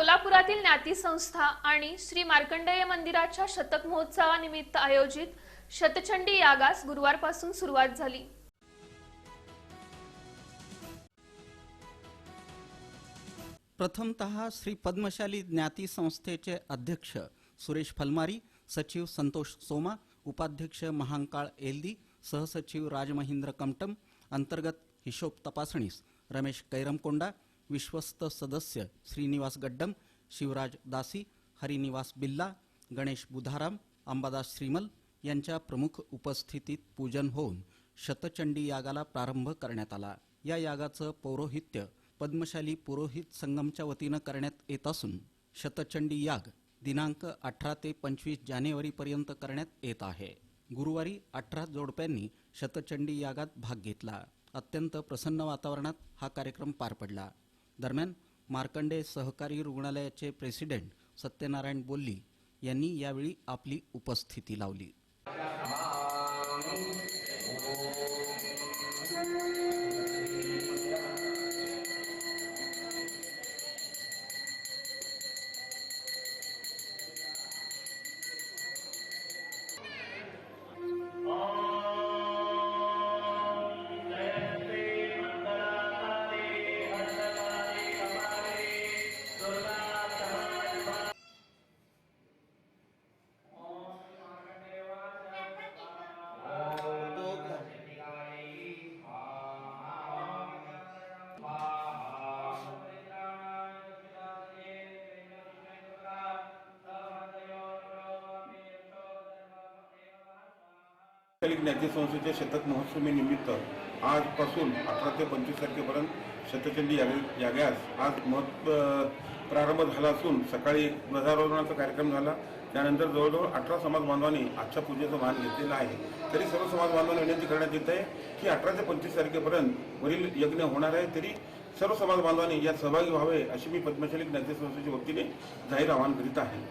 सोलापुरातील ज्ञाती संस्था आणि श्री मार्कंडेय मंदिराच्या शतक महोत्सवानिमित्त आयोजित शतचंडी यागास गुरुवारपासून सुरुवात झाली। प्रथमतः श्री पद्मशाली ज्ञाती संस्थेचे अध्यक्ष सुरेश फलमारी, सचिव संतोष सोमा, उपाध्यक्ष महांकाळ एल्दी, सहसचिव राजमहेंद्र कमटम, अंतर्गत हिशोब तपासणीस रमेश कैरमकोंडा, विश्वस्त सदस्य श्रीनिवास गड्डम, शिवराज दासी, हरिनिवास बिल्ला, गणेश बुधाराम, अंबादास श्रीमल यांच्या प्रमुख उपस्थितीत पूजन होऊन शतचंडी यागाला प्रारंभ करण्यात आला। या यागाचं पौरोहित्य पद्मशाली पुरोहित संगमच्या वतीनं करण्यात येत असून शतचंडी याग दिनांक 18 ते 25 जानेवारीपर्यंत करण्यात येत आहे। गुरुवारी 18 जोडप्यांनी शतचंडी यागात भाग घेतला। अत्यंत प्रसन्न वातावरणात हा कार्यक्रम पार पडला। दरम्यान मार्कंडेय सहकारी रुग्णालयाचे प्रेसिडेंट सत्यनारायण बोल्ली यांनी यावेळी आपली उपस्थिती लावली। ज्ञाती संस्थेच्या शतक महोत्सवी निमित्त आजपासून 18 ते 25 तारखेपर्यंत शतचंडी यागास आज प्रारंभ झाला असून सकाळी ध्वजारोहणाचा कार्यक्रम झाला। त्यानंतर जवळजवळ 18 समाज बांधवांनी आजच्या पूजेचा मान घेतलेला आहे। तरी सर्व समाज बांधवांना विनंती करण्यात येत आहे की 18 ते 25 तारखेपर्यंत वरील यज्ञ होणार आहे, तरी सर्व समाज बांधवांनी यात सहभागी व्हावे अशी मी पद्मशाली ज्ञाती संस्थेच्या वतीने जाहीर आवाहन करीत आहे।